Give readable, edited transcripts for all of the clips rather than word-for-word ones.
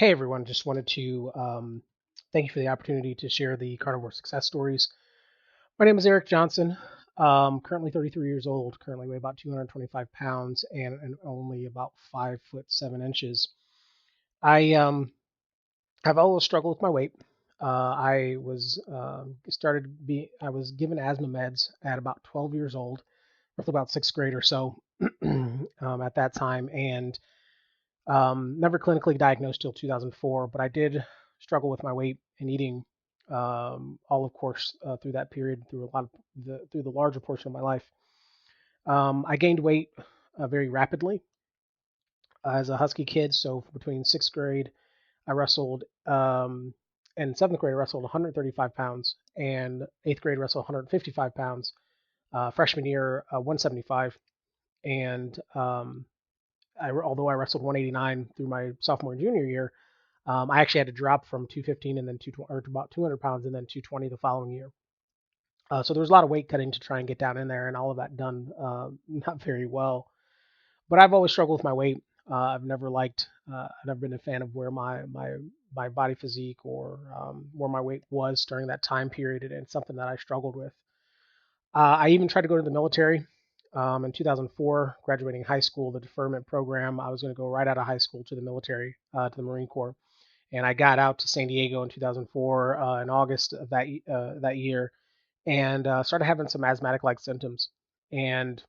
Hey everyone, just wanted to thank you for the opportunity to share the carnivore success stories. My name is Erik Johnson. Currently 33 years old. Currently weigh about 225 pounds and only about 5 foot 7 inches. I I've always struggled with my weight. I was I was given asthma meds at about 12 years old, roughly about sixth grade or so, at that time, and never clinically diagnosed till 2004, but I did struggle with my weight and eating all of course through that period, through a lot of through the larger portion of my life. I gained weight very rapidly as a husky kid. So between sixth grade, I wrestled, and seventh grade I wrestled 135 pounds, and eighth grade wrestled 155 pounds. Freshman year, 175, and although I wrestled 189 through my sophomore and junior year, I actually had to drop from 215 and then 220 or to about 200 pounds and then 220 the following year. So there was a lot of weight cutting to try and get down in there, and all of that done not very well. But I've always struggled with my weight. I've never been a fan of where my body physique or where my weight was during that time period, and it's something that I struggled with. I even tried to go to the military in 2004, graduating high school, the deferment program. I was going to go right out of high school to the military, to the Marine Corps, and I got out to San Diego in 2004 in August of that year, and started having some asthmatic-like symptoms. And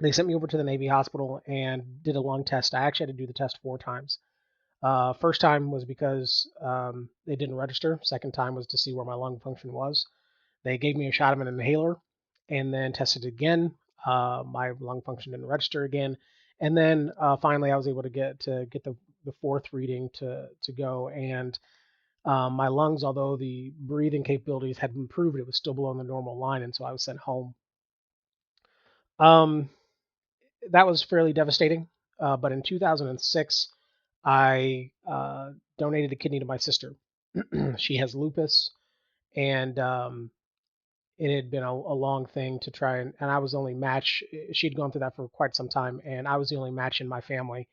they sent me over to the Navy hospital and did a lung test. I actually had to do the test 4 times. First time was because they didn't register. Second time was to see where my lung function was. They gave me a shot of an inhaler and then tested again. My lung function didn't register again, and then finally I was able to get the fourth reading to go. And my lungs, although the breathing capabilities had improved, it was still below the normal line, and so I was sent home. Um, that was fairly devastating. But in 2006, I donated a kidney to my sister. She has lupus, and it had been a long thing to try, and I was the only match. She'd gone through that for quite some time, and I was the only match in my family.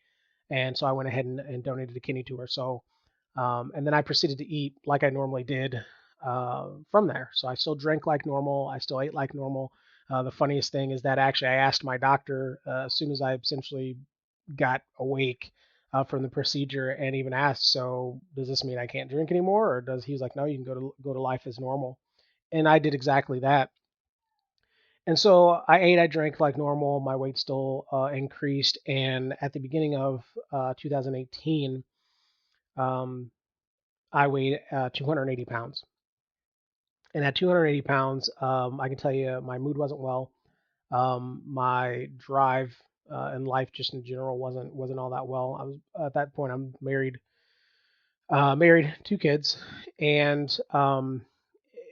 And so I went ahead and donated a kidney to her. So, and then I proceeded to eat like I normally did from there. So I still drank like normal. I still ate like normal. The funniest thing is that actually I asked my doctor as soon as I essentially got awake from the procedure, and even asked, "So does this mean I can't drink anymore?" Or does he was like, "No, you can go to life as normal." And I did exactly that. And so I ate, I drank like normal. My weight still increased, and at the beginning of 2018, um, I weighed 280 pounds. And at 280 pounds, I can tell you my mood wasn't well. My drive in life, just in general, wasn't all that well. I was at that point. I'm married, 2 kids, and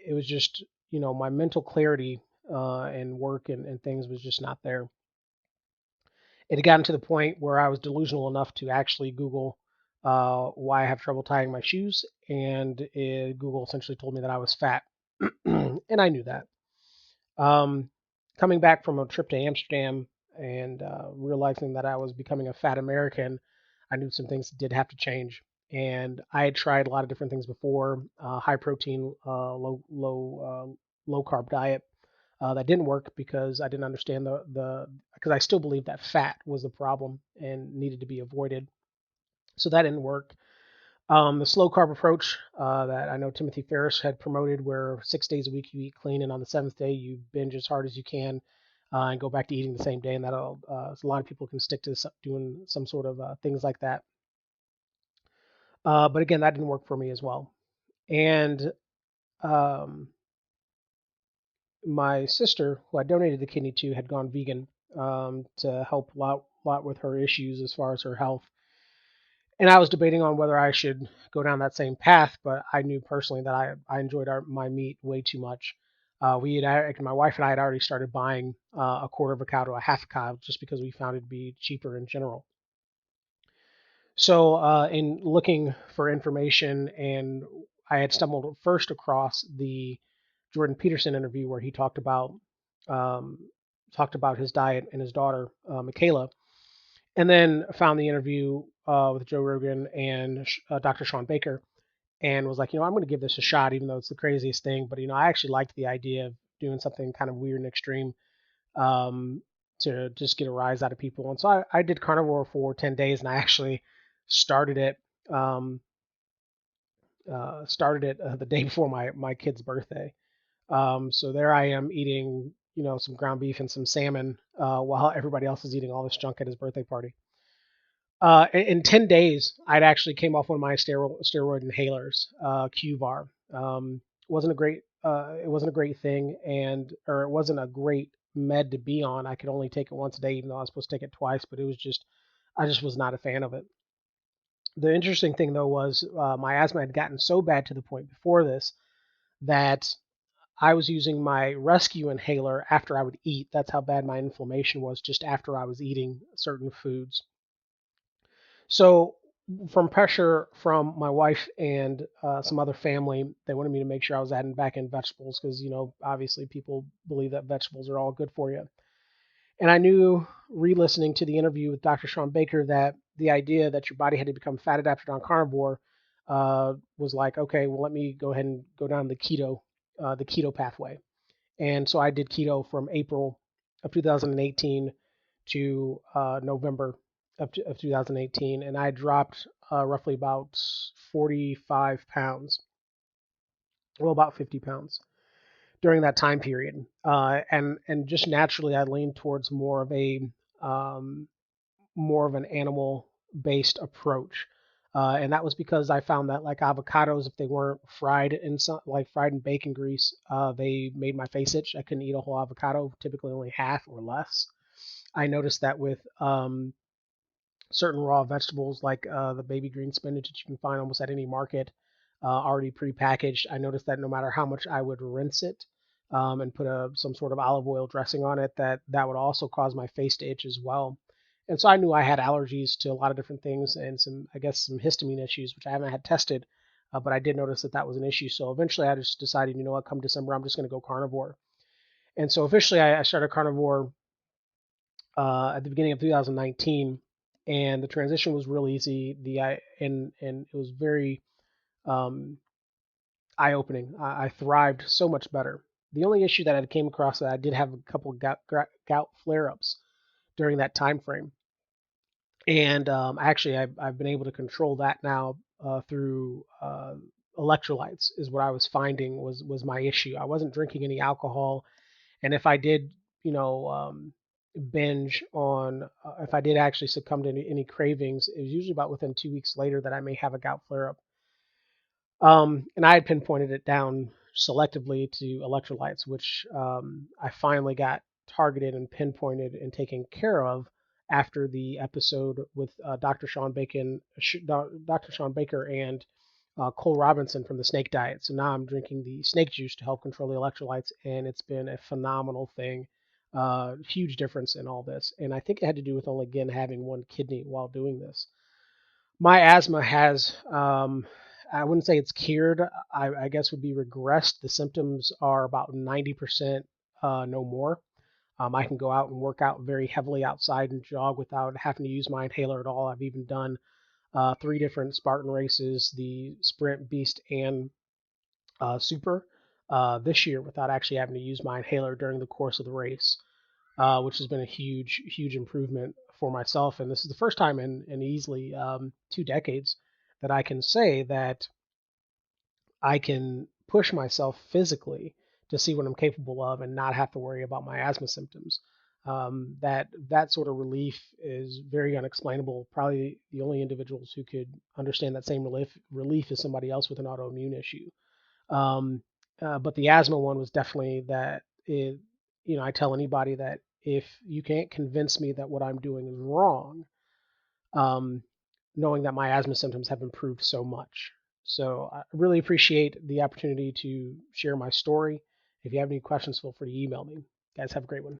it was just my mental clarity and work and things was just not there. It had gotten to the point where I was delusional enough to actually Google why I have trouble tying my shoes, and Google essentially told me that I was fat, and I knew that. Um, Coming back from a trip to Amsterdam and realizing that I was becoming a fat American, I knew some things did have to change. And I had tried a lot of different things before, high protein, low carb diet. That didn't work because I didn't understand the because I still believed that fat was the problem and needed to be avoided. So that didn't work. The slow carb approach that I know Timothy Ferriss had promoted, where 6 days a week you eat clean, and on the seventh day you binge as hard as you can and go back to eating the same day, and that'll so a lot of people can stick to doing some sort of things like that. But again, that didn't work for me as well. And um, my sister, who I donated the kidney to, had gone vegan to help lot with her issues as far as her health. And I was debating on whether I should go down that same path, but I knew personally that I enjoyed my meat way too much. My wife and I had already started buying a quarter of a cow to a half a cow just because we found it to be cheaper in general. So in looking for information, and I had stumbled first across the Jordan Peterson interview where he um, talked about his diet and his daughter Michaela, And then found the interview with Joe Rogan and Dr. Sean Baker, and was like, I'm going to give this a shot, even though it's the craziest thing. But I actually liked the idea of doing something kind of weird and extreme, um, to just get a rise out of people. And so I did carnivore for 10 days, and I actually started it. Um, the day before my kid's birthday. So there I am eating, some ground beef and some salmon, while everybody else is eating all this junk at his birthday party. In 10 days, I'd actually came off one of my steroid inhalers, QVAR. It wasn't a great thing, or it wasn't a great med to be on. I could only take it once a day, even though I was supposed to take it twice. But I just was not a fan of it. The interesting thing though was, my asthma had gotten so bad to the point before this that I was using my rescue inhaler after I would eat. That's how bad my inflammation was just after I was eating certain foods. So, from pressure from my wife and some other family, they wanted me to make sure I was adding back in vegetables because, obviously people believe that vegetables are all good for you. And I knew, re-listening to the interview with Dr. Sean Baker, that the idea that your body had to become fat adapted on carnivore was like, okay, well, let me go ahead and go down the keto pathway. And so I did keto from April of 2018 to November of 2018, and I dropped roughly about 45 pounds, well, about 50 pounds during that time period. And just naturally, I leaned towards um, more of an animal based approach. And that was because I found that, like avocados, if they weren't fried in bacon grease, they made my face itch. I couldn't eat a whole avocado, typically only half or less. I noticed that with certain raw vegetables, like the baby green spinach that you can find almost at any market, already prepackaged. I noticed that no matter how much I would rinse it, and put some sort of olive oil dressing on it, that would also cause my face to itch as well. And so I knew I had allergies to a lot of different things, and I guess, some histamine issues, which I haven't had tested, but I did notice that was an issue. So eventually I just decided, what, come December, I'm just going to go carnivore. And so officially I started carnivore at the beginning of 2019, and the transition was real easy. And it was very um, eye opening. I thrived so much better. The only issue that I came across, that I did have a couple of gout flare ups during that time frame, and actually I've been able to control that now through electrolytes. Is what I was finding was my issue. I wasn't drinking any alcohol, and if I did, binge on, if I did actually succumb to any cravings, it was usually about within 2 weeks later that I may have a gout flare up. And I had pinpointed it down selectively to electrolytes, which I finally got targeted and pinpointed and taken care of after the episode with Dr. Sean Baker and Cole Robinson from the Snake Diet. So now I'm drinking the snake juice to help control the electrolytes, and it's been a phenomenal thing. Huge difference in all this, and I think it had to do with only, again, having one kidney while doing this. My asthma has, I wouldn't say it's cured. I guess would be regressed. The symptoms are about 90%, no more. I can go out and work out very heavily outside and jog without having to use my inhaler at all. I've even done 3 different Spartan races, the Sprint, Beast, and Super, this year without actually having to use my inhaler during the course of the race, which has been a huge, huge improvement for myself. And this is the first time in easily 2 decades that I can say that I can push myself physically to see what I'm capable of and not have to worry about my asthma symptoms. That sort of relief is very unexplainable. Probably the only individuals who could understand that same relief is somebody else with an autoimmune issue. Um, but the asthma one was definitely that. I tell anybody that if you can't convince me that what I'm doing is wrong, um, knowing that my asthma symptoms have improved so much. So I really appreciate the opportunity to share my story. If you have any questions, feel free to email me. Guys, have a great one.